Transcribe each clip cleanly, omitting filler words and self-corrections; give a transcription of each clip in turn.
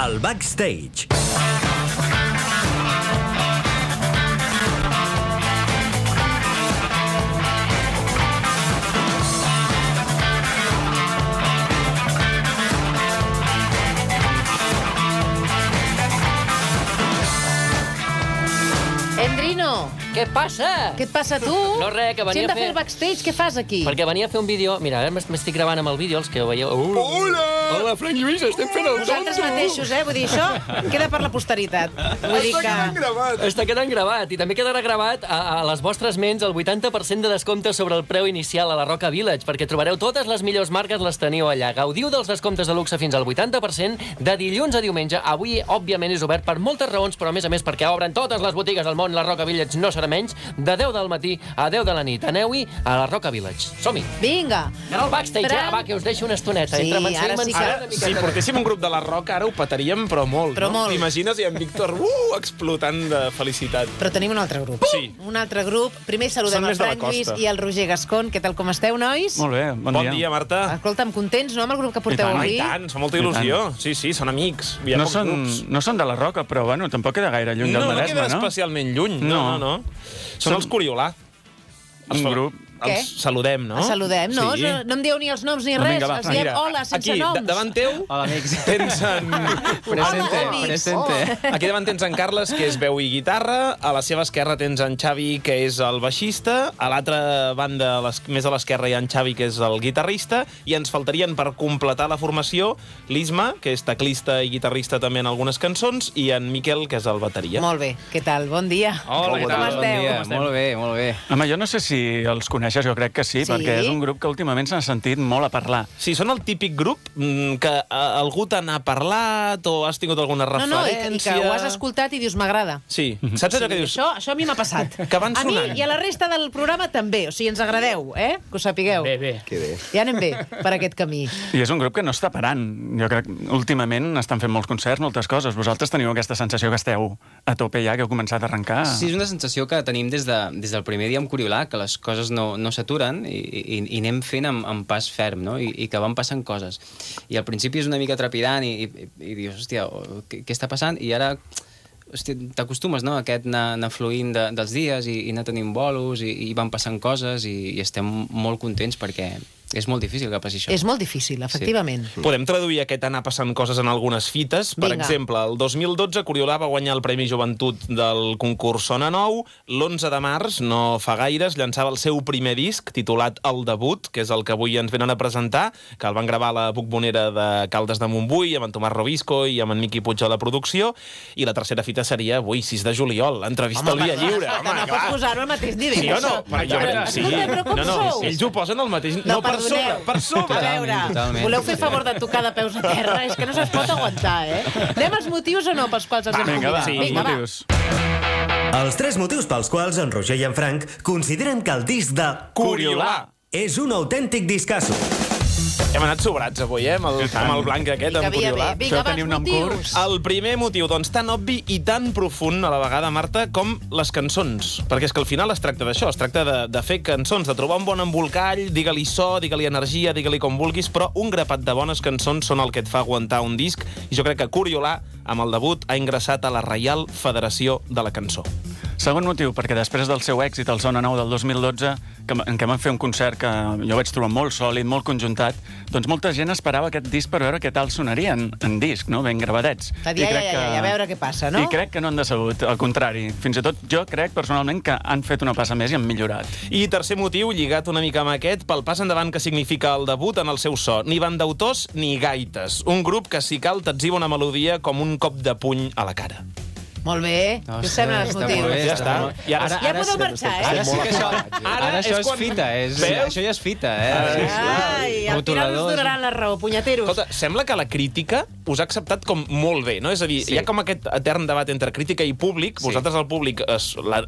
El Backstage. Endrino! Què passa? Què et passa, tu? No, res, que venia Si hem de a fer fer el backstage, què fas aquí? Perquè venia a fer un vídeo... Mira, ara m'estic gravant amb el vídeo, els que ho veieu... Hola! Hola, Frank Lluís, estem fent el Vosaltres tonto! mateixos, vull dir, això queda per la posteritat. Vull dir que... Està quedant gravat, i també quedarà gravat a les vostres ments el 80% de descompte sobre el preu inicial a la Roca Village, perquè trobareu totes les millors marques, les teniu allà. Gaudiu dels descomptes de luxe fins al 80%, de dilluns a diumenge. Avui, òbviament, és obert per moltes raons, però a més perquè obren totes les botigues del món, la Roca Village no serà menys, de 10 del matí a 10 de la nit. Aneu-hi a la Roca Village. Som-hi! Vinga! Ara el backstage, va, que us deixo una estoneta. Sí, Entre ara sí que... Si portéssim un grup de la Roca, ara ho petaríem, però molt. Però molt. T'imagines i en Víctor explotant de felicitat. Però tenim un altre grup. Sí. Un altre grup. Primer saludem Són el més de la Frank Lluís costa. i el Roger Gascon. Què tal, com esteu, nois? Molt bé, bon dia. Marta. Escolta'm, contents, no, amb el grup que porteu tant, avui? I tant, fa molta il·lusió. Sí, són amics. Hi ha No pocs grups. són de la Roca, però bueno, tampoc queda gaire lluny del No Maresme, queda no? especialment lluny. No. Són els Coriolà. Un grup. Què? Els saludem, no? Saludem, no? Sí. No em dieu ni els noms ni No, res. vinga, va, Els diem Mira, hola, sense aquí, noms. davant teu, Hola, amics. tens en... Hola, amics. Presente. Aquí davant tens en Carles, que és veu i guitarra. A la seva esquerra tens en Xavi, que és el baixista. A l'altra banda, més a l'esquerra, hi ha en Xavi, que és el guitarrista. I ens faltarien, per completar la formació, l'Isma, que és teclista i guitarrista també en algunes cançons, i en Miquel, que és el bateria. Molt bé, què tal? Bon dia. Hola, què com tal? esteu? Bon dia. Molt bé, molt bé. Home, jo no sé si els coneixes, jo crec que sí, Sí? perquè és un grup que últimament s'ha sentit molt a parlar. Sí, són el típic grup que algú te n'ha parlat o has tingut alguna No, referència... i que ho has escoltat i dius m'agrada. Sí, saps allò que dius? Això a mi m'ha passat. Que van A mi sonant. i a la resta del programa també. O sigui, ens agradeu, que ho sapigueu. Bé. Ja anem bé per aquest camí. I és un grup que no està parant. Jo crec que últimament estan fent molts concerts, moltes coses. Vosaltres teniu aquesta sensació que esteu a tope ja, que heu començat a arrencar. Sí, és una sensació que tenim des del primer dia amb Coriolà, que les coses no s'aturen i anem fent amb pas ferm, no? I que van passant coses. I al principi és una mica trepidant i dius, hòstia, què està passant? I ara t'acostumes, no?, a aquest anar fluint dels dies i anar tenint bolos i van passant coses i estem molt contents perquè és molt difícil que passi això. És molt difícil, efectivament. Podem traduir aquest anar passant coses en algunes fites. Per Vinga. exemple, el 2012 Coriolà va guanyar el Premi Joventut del concurs Sona Nou. L'11 de març, no fa gaires, llançava el seu primer disc, titulat El Debut, que és el que avui ens venen a presentar, que el van gravar a la Bucbonera de Caldes de Montbui, amb en Tomàs Robisco i amb en Miqui Puig a la producció. I la tercera fita seria avui, 6 de juliol, l'entrevista al Via Lliure. No pots posar-ho al mateix nivell. Sí o no? això. Sí. Escolta, però com sou? Ells ho posen al mateix... No, per sobre, perdoneu. per sobre. A veure, Totalment. voleu fer favor de tocar de peus a terra? És que no se'ls pot aguantar, Anem als motius o no pels quals els hem Vinga, va, convidat? els Vinga, va. motius. Els 3 motius pels quals en Roger i en Frank consideren que el disc de Coriolà és un autèntic discasso. Hem anat sobrats avui, amb el blanc aquest, Vinga, amb via Coriolà. bé. Vinga, Això va, tenia els un nom motius. El primer motiu, doncs, tan obvi i tan profund a la vegada, Marta, com les cançons. Perquè és que al final es tracta d'això, es tracta de fer cançons, de trobar un bon embolcall, digue-li so, digue-li energia, digue-li com vulguis, però un grapat de bones cançons són el que et fa aguantar un disc, i jo crec que Coriolà, amb el debut, ha ingressat a la Reial Federació de la Cançó. Segon motiu, perquè després del seu èxit al Sona Nou del 2012, en què van fer un concert que jo vaig trobar molt sòlid, molt conjuntat, doncs molta gent esperava aquest disc per veure què tal sonarien en disc, no? Ben gravadets. Va dir, a veure què passa, no? I crec que no han decebut, al contrari. Fins i tot jo crec, personalment, que han fet una passa més i han millorat. I tercer motiu, lligat una mica amb aquest, pel pas endavant que significa el debut en el seu so. Ni bandautors ni gaites. Un grup que, si cal, t'etziba una melodia com un cop de puny a la cara. Molt bé. Què us semblen els Està molt motius? bé, Ja està. I Ja podeu marxar, Ara sí que això, Ara ara això és és quan- fita, Veus? això ja és fita, Ai, al final us Rotuladors. donaran la raó, punyeteros. Escolta, sembla que la crítica us ha acceptat com molt bé, no? És a dir, Sí. hi ha com aquest etern debat entre crítica i públic. Sí. Vosaltres, el públic,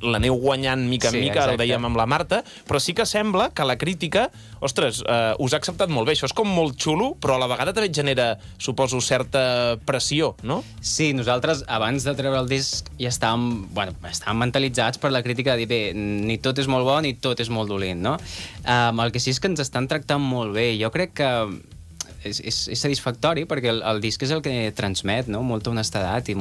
l'aneu guanyant mica en Sí, mica, ara ho exacte. dèiem amb la Marta, però sí que sembla que la crítica, ostres, us ha acceptat molt bé. Això és com molt xulo, però a la vegada també et genera, suposo, certa pressió, no? Sí, nosaltres, abans de treure el disc, ja estàvem mentalitzats per la crítica de dir, bé, ni tot és molt bo ni tot és molt dolent, no? El que sí és que ens estan tractant molt bé. Jo crec que és satisfactori perquè el disc és el que transmet, no? Molta honestedat i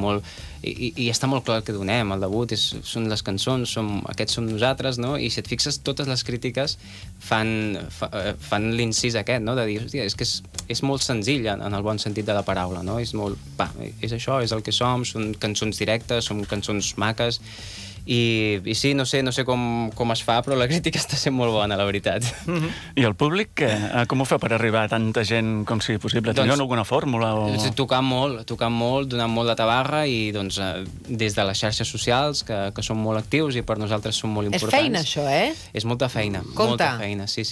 està molt clar el que donem. El debut són les cançons, aquests som nosaltres, no? I si et fixes, totes les crítiques fan l'incís aquest, no? De dir, hòstia, és que és molt senzill en el bon sentit de la paraula, no? És molt, és això, és el que som cançons directes, són cançons maques. I sí, no sé com es fa, però la crítica està sent molt bona, la veritat. I el públic, com ho fa per arribar a tanta gent com sigui possible? Teniu alguna fórmula? Tocant molt, donant molt de tabarra i des de les xarxes socials, que són molt actius i per nosaltres són molt importants. És feina, això, eh? És molta feina. Compte. Molta feina, sí.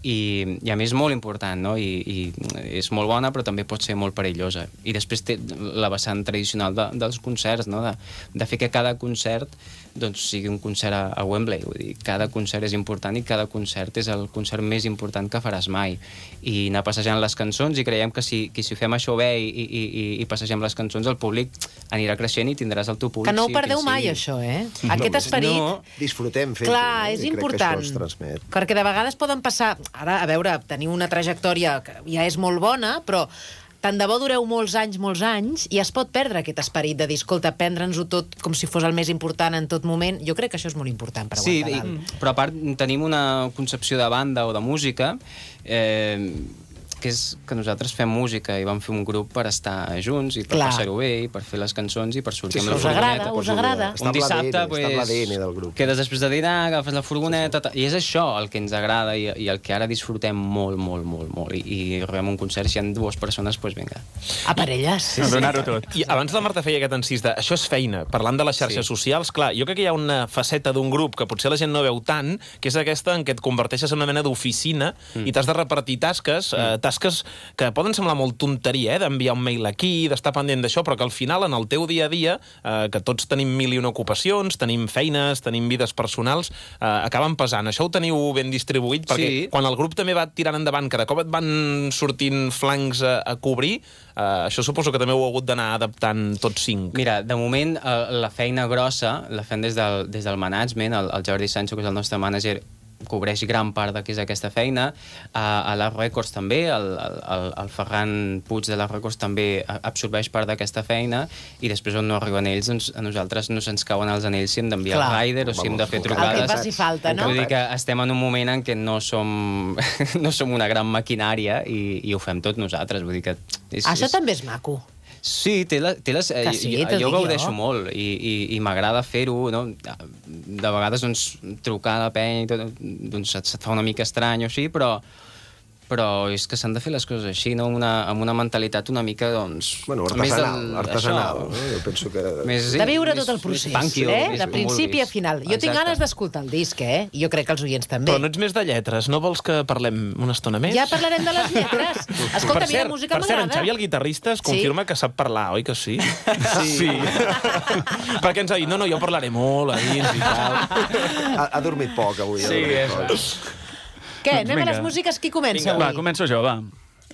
I a més molt important, no? I és molt bona, però també pot ser molt perillosa. I després té la vessant tradicional dels concerts, no? De fer que cada concert sigui un concert a Wembley. Vull dir, cada concert és important i cada concert és el concert més important que faràs mai. I anar passejant les cançons, i creiem que si fem això bé i passegem les cançons, el públic anirà creixent i tindràs el teu públic. Que no ho perdeu mai, això, eh? Aquest esperit... No. Disfrutem fent-ho. Clar, és important. Perquè de vegades poden passar... Ara, a veure, teniu una trajectòria que ja és molt bona, però tant de bo dureu molts anys, i es pot perdre aquest esperit de dir, escolta, prendre'ns-ho tot com si fos el més important en tot moment. Jo crec que això és molt important per aguantar dalt. Però a part tenim una concepció de banda o de música que és que nosaltres fem música i vam fer un grup per estar junts i per passar-ho bé i per fer les cançons i per sortir amb la furgoneta. Us agrada? Un dissabte, quedes després de dinar, agafes la furgoneta, i és això el que ens agrada i el que ara disfrutem molt. I arribem a un concert, si hi ha 2 persones, doncs vinga. A parelles. A donar-ho tot. I abans la Marta feia aquest encís de això és feina, parlant de les xarxes socials, clar, jo crec que hi ha una faceta d'un grup que potser la gent no veu tant, que és aquesta en què et converteixes en una mena d'oficina i t'has de repartir tasques que poden semblar molt tonteria, d'enviar un mail aquí, d'estar pendent d'això, però que al final, en el teu dia a dia, que tots tenim 1000 ocupacions, tenim feines, tenim vides personals, acaben pesant. Això ho teniu ben distribuït, perquè quan el grup també va tirant endavant, cada cop et van sortint flancs a cobrir, això suposo que també ho heu hagut d'anar adaptant tots 5. Mira, de moment, la feina grossa la fem des del management, el Jordi Sancho, que és el nostre mànager, cobreix gran part de què és aquesta feina. A les Records també, el Ferran Puig de les Records també absorbeix part d'aquesta feina, i després on no arriben ells, doncs a nosaltres no se'ns cauen els anells si hem d'enviar el rider o si hem de fer trucades. El que faci falta, no? Vull dir que estem en un moment en què no som una gran maquinària i ho fem tot nosaltres. Vull dir que això també és maco. Sí, jo gaudeixo molt i m'agrada fer-ho, no? De vegades trucar a la penya i tot, doncs et fa una mica estrany o així, però és que s'han de fer les coses així, no? Amb una mentalitat una mica, doncs... Bueno, artesanal. Jo penso que... De viure tot el procés, de principi a final. Jo tinc ganes d'escoltar el disc, i jo crec que els oients també. Però no ets més de lletres, no vols que parlem una estona més? Ja parlarem de les lletres. Escolta, a mi la música m'agrada. Per cert, en Xavi, el guitarrista, es confirma que sap parlar, oi que sí? Sí. Perquè ens ha dit, no, jo parlaré molt a dins i tal. Ha dormit poc avui. Sí, Què, anem a les músiques? Qui comença avui? Va, començo jo, va.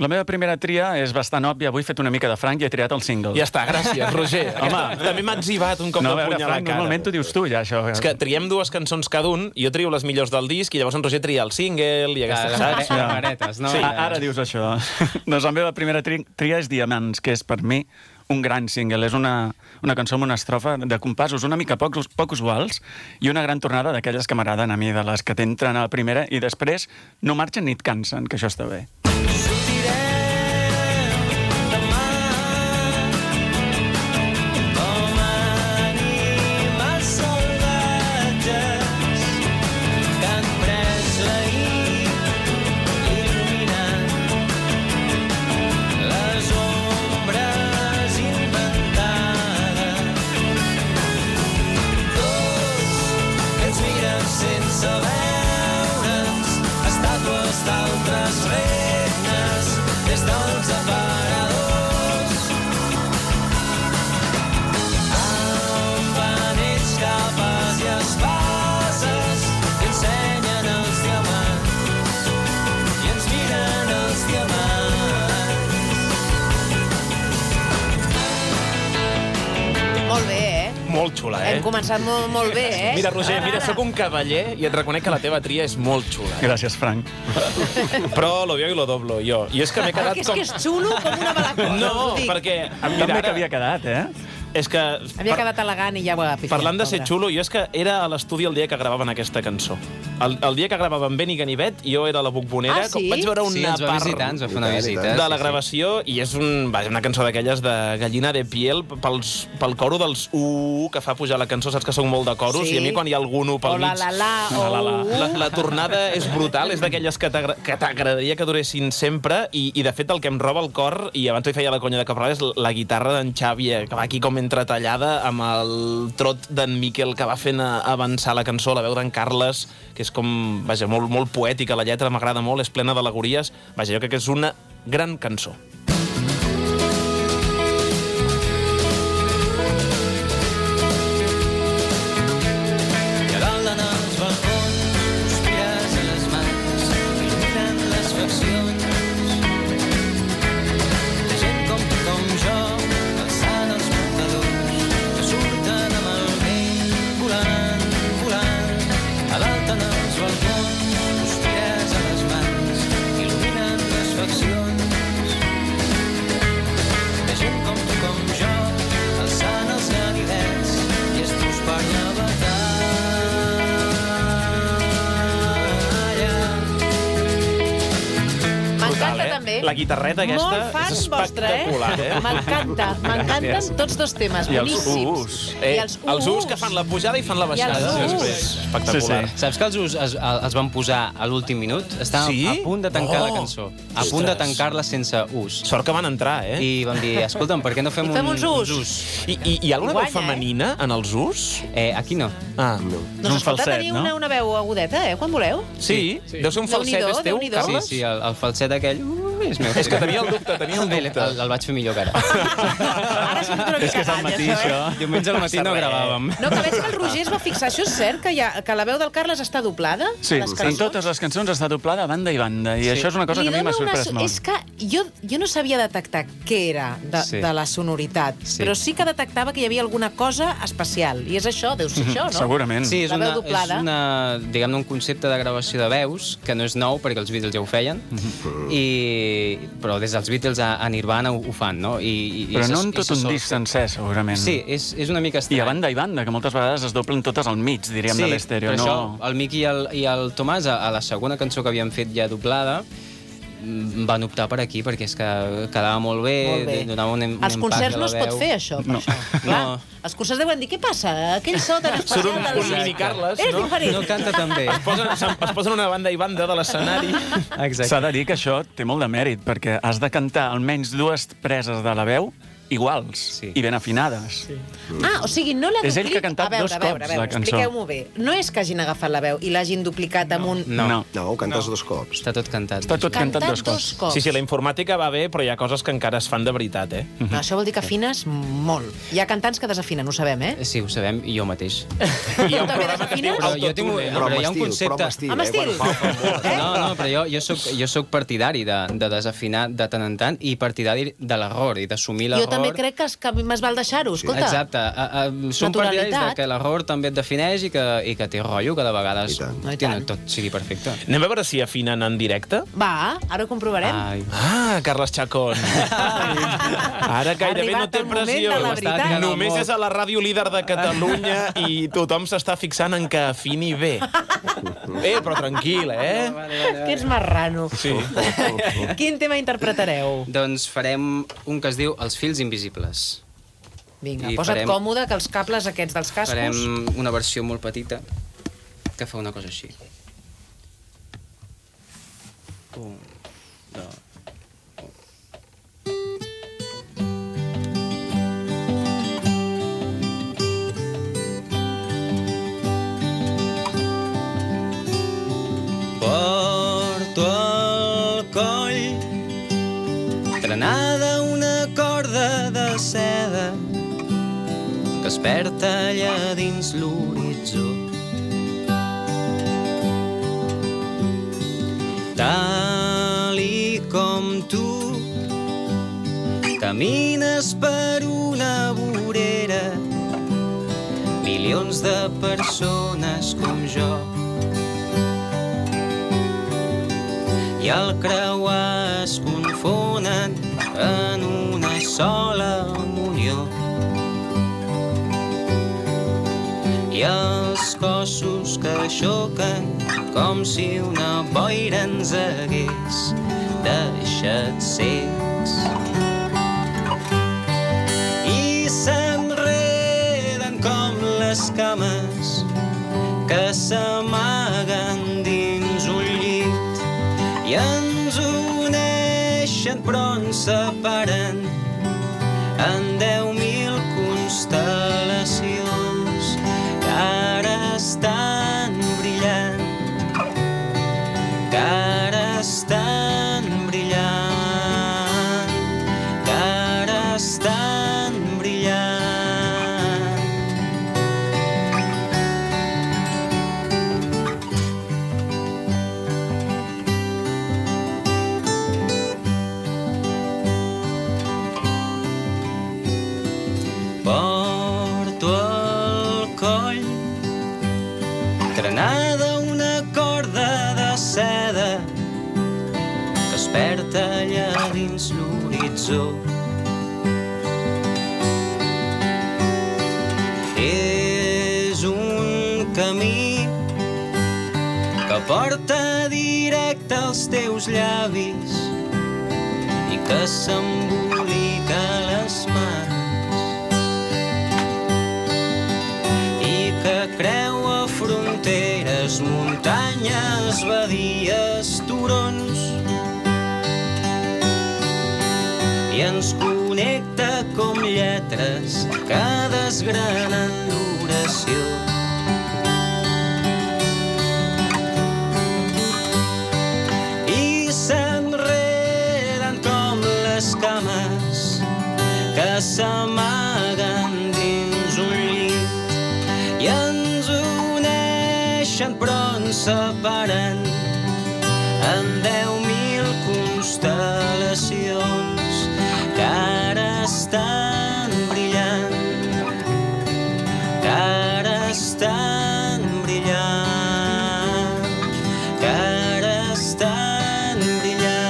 La meva primera tria és bastant òbvia. Avui he fet una mica de Frank i he triat el single. Ja està, gràcies, Roger. Home, també m'ha etzibat un cop de puny a la cara. Normalment ho dius tu, ja, això. És que triem 2 cançons cada un, jo trio les millors del disc, i llavors en Roger tria el single i aquestes saps. Paretes, no? Sí, ara dius això. Doncs la meva primera tria és Diamants, que és per mi un gran single. És una cançó amb una estrofa de compassos una mica poc usuals i una gran tornada d'aquelles que m'agraden a mi, de les que t'entren a la primera i després no marxen ni et cansen, que això està bé. molt xula, Hem començat molt bé, eh? Mira, Roger, sóc un cavaller i et reconec que la teva tria és molt xula. Gràcies, Frank. Però lo veo i lo doblo, jo. I és que m'he quedat És que és xulo com una mala cosa. No, us ho dic. perquè... També que havia quedat, eh? És que... Havia quedat elegant i ja ho ha pifiat. Parlant de ser xulo, jo és que era a l'estudi el dia que gravaven aquesta cançó. El dia que gravaven Ben i Ganivet, jo era a la Bombonera, Ah, sí? vaig veure Sí, una ens va part visitar, ens va fer una visita. de la gravació i és una cançó d'aquelles de gallina de piel pel coro dels que fa pujar la cançó, saps que soc molt de coros, Sí. i a mi quan hi ha algun pel O la mig... la la, La tornada és brutal, és d'aquelles que t'agradaria que duressin sempre i de fet el que em roba el cor, i abans li feia la conya de Cabral, és la guitarra d'en Xavi, que va aquí com entretallada amb el trot d'en Miquel que va fent avançar la cançó, la veu d'en Carles, que és com, vaja, molt poètica, la lletra m'agrada molt, és plena d'al·legories. Vaja, jo crec que és una gran cançó. La guitarreta aquesta molt fan és vostre, espectacular, eh? M'encanten tots dos temes, I els boníssims. Els us que fan la pujada i fan la baixada. I els us. Després. Espectacular. Sí, Saps que els us els van posar a l'últim minut? Estàvem Sí? a punt de tancar la Oh! cançó. A punt de tancar-la sense us. Sort que van entrar, eh? I vam dir, escolta'm, per què no fem, I fem uns us. us? I hi ha alguna veu Guanya, femenina en els us? Aquí no. Ah, Doncs Un escolta, falset, teniu no? una veu agudeta, quan voleu. sí? Deu ser un falset, Déu-n'hi-do, és teu, Déu-n'hi-do. Sí, Carles? sí, el falset aquell és meu. És que tenia el dubte, tenia el Bé, dubte. el vaig fer millor que ara. Ara sento una És que és mica al matí, ganya, això. Diumenge al matí no gravàvem. No, que veig que el Roger es va fixar. Això és cert, que la veu del Carles està doblada? Sí, Les en cançons? totes les cançons està doblada a banda i banda, i això és una cosa que a mi m'ha sorprès molt. És que jo no sabia detectar què era de la sonoritat, Sí. però sí que detectava que hi havia alguna cosa especial. I és això, deu ser això, no? Segurament. Sí, és La veu una, doblada. és una, diguem-ne, un concepte de gravació de veus que no és nou perquè els Beatles ja ho feien, però des dels Beatles a Nirvana ho fan, no? Però no en tot un disc sencer, segurament. Sí, és una mica estrany. I a banda i banda, que moltes vegades es doblen totes al mig, diríem, de l'estèreo. però No... això, el Miqui i el Tomàs, a la segona cançó que havien fet ja doblada, van optar per aquí, perquè és que quedava molt bé, donava un Als concerts a no la es pot veu. fer, això, per això. Clar, No. els concerts deuen dir, què passa? Aquell so tan especial Surt un del mini Carles, És no? diferent. No canta tan bé. Es posen una banda i banda de l'escenari. Exacte. S'ha de dir que això té molt de mèrit, perquè has de cantar almenys dues preses de la veu iguals Sí. i ben afinades. Sí. Ah, o sigui, no l'ha És ell duplicat... que ha cantat dos cops, la cançó. Expliqueu-m'ho bé. No és que hagin agafat la veu i l'hagin duplicat amb un... No. No, ho cantes dos cops. Està tot cantat. Està tot cantat dos cops. cops. Sí, la informàtica va bé, però hi ha coses que encara es fan de veritat, eh? No, això vol dir que afines molt. Hi ha cantants que desafinen, ho sabem, eh? Sí, ho sabem, i jo mateix. I hi ha un també programa que es diu desafines? Però jo tinc Autotune. No, però hi ha un concepte... Amb estil. No, però jo soc partidari de desafinar de tant en tant i partidari de l'error i d'assumir l'error. Jo també crec que més val deixar-ho, escolta. Exacte. Som partidaris de que l'error també et defineix i que té rotllo, que de vegades I tant. No, i tant. tot sigui perfecte. Anem a veure si afinen en directe? Va, ara ho comprovarem. Ai. Ah, Carles Chacón. Ara gairebé no Arribat té el moment pressió. de la veritat. Només és a la ràdio líder de Catalunya i tothom s'està fixant en que afini bé. Però tranquil, eh? Que ets marrano. Sí. Quin tema interpretareu? Doncs farem un que es diu Els fils invisibles. Vinga, I posa't farem- còmode, que els cables aquests dels cascos... Farem una versió molt petita que fa una cosa així. 1, 2... Porto al coll trenada una corda de seda que es perd allà dins l'horitzó. Tal i com tu camines per una vorera milions de persones com jo. I al creuar es confonen en una sola munió. I els cossos que xoquen com si una boira ens hagués deixat cecs. I s'enreden com les cames que s'amaguen dins un llit i ens uneixen però ens separen en 10.000 constel·lacions que ara estan brillant, que ara estan brillant, que ara estan brillant. Porto al coll trenada una corda de seda que es perd allà dins l'horitzó. És un camí que porta directe als teus llavis i que s'embolica les mans que creua fronteres, muntanyes, badies, turons i ens connecta com lletres que desgranen l'oració. I s'enreden com les cames que s'amaguen dins un llit i ens uneixen però ens separen en 10.000 constel·lacions que ara estan brillant, que ara estan brillant, que ara estan brillant.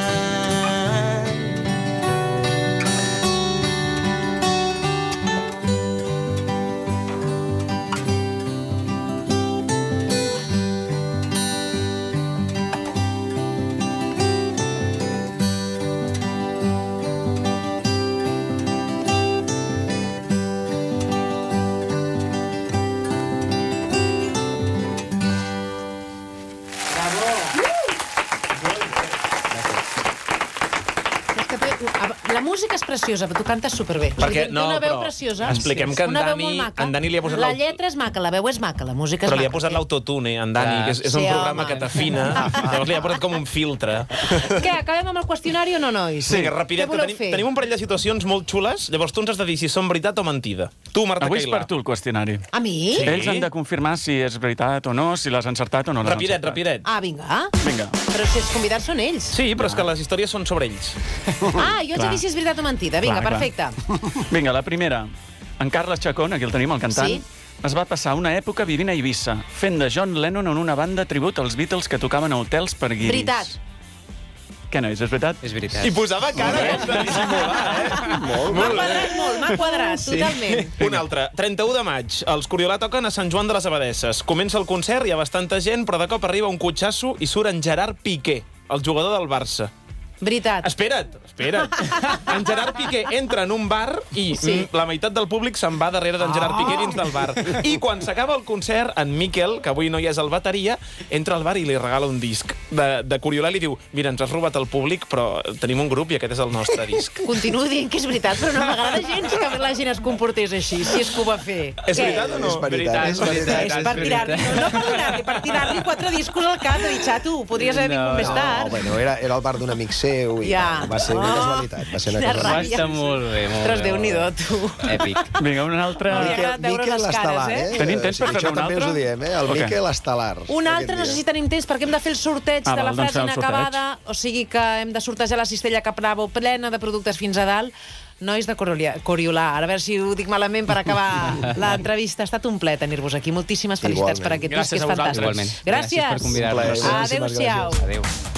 La música és preciosa, però tu cantes superbé. Perquè, Té una veu preciosa. expliquem que Una veu molt maca. en Dani li ha posat La lletra és maca, la veu és maca, la música és però maca. li ha posat l'autotune, en Dani, que és un Sí, programa home. que t'afina. Llavors li ha posat com un filtre. Què, acabem amb el qüestionari o no, nois? Sí, rapidet, Què que voleu fer? tenim un parell de situacions molt xules, llavors tu ens has de dir si són veritat o mentida. Tu, Marta Avui és Cailà. per tu el qüestionari. A mi? Sí. Ells han de confirmar si és veritat o no, si l'has encertat o no l'has Rapidet, encertat. rapidet. Ah, vinga. Vinga. Però si els convidats són ells. Sí, però és que les històries són sobre ells. Ah, jo haig de dir si és veritat o mentida. Vinga, Clar, clar. perfecte. Vinga, la primera. En Carles Chacón, aquí el tenim, el cantant, Sí. es va passar una època vivint a Eivissa, fent de John Lennon en una banda tribut als Beatles que tocaven a hotels per guiris. Veritat. Què, nois, és veritat? És veritat. I posava cara de dissimular, M'ha quadrat molt, m'ha quadrat, totalment. Un altre. 31 de maig. Els Coriolà toquen a Sant Joan de les Abadesses. Comença el concert, hi ha bastanta gent, però de cop arriba un cotxasso i surt en Gerard Piqué, el jugador del Barça. Veritat. Espera't. En Gerard Piqué entra en un bar i Sí. la meitat del públic se'n va darrere d'en Gerard Piqué dins del bar. I quan s'acaba el concert, en Miquel, que avui no hi és el bateria, entra al bar i li regala un disc de Coriolà i li diu: mira, ens has robat el públic, però tenim un grup i aquest és el nostre disc. Continuo dient que és veritat, però no m'agrada gens que la gent es comportés així, si és que ho va fer. És Què? veritat o no? És veritat, és veritat. És per tirar-li, no per donar-li, per tirar-li 4 discos al cap i dir, xato, ho podries haver vingut més No, tard. bueno, era el bar d'un amic seu i Ja. va ser Oh, una casualitat. Va ser una Quina casualitat. Va ràbia. estar molt bé, molt Ostres, bé. Déu-n'hi-do, tu. Èpic. Vinga, una altra... Miquel Estelar, Tenim temps per fer això una també altra? us ho diem, el Ok. Miquel Estelar. Un altre, no sé si tenim temps, perquè hem de fer el sorteig de la val, doncs frase fem el inacabada, o sigui que hem de sortejar la cistella Capravo plena de productes fins a dalt. Nois de Coriolar, ara a veure si ho dic malament per acabar l'entrevista. Ha estat un plaer tenir-vos aquí. Moltíssimes felicitats per aquest disc, que és fantàstic. Igualment. Gràcies. Gràcies per convidar-nos. Moltíssimes Adéu-siau. Adéu.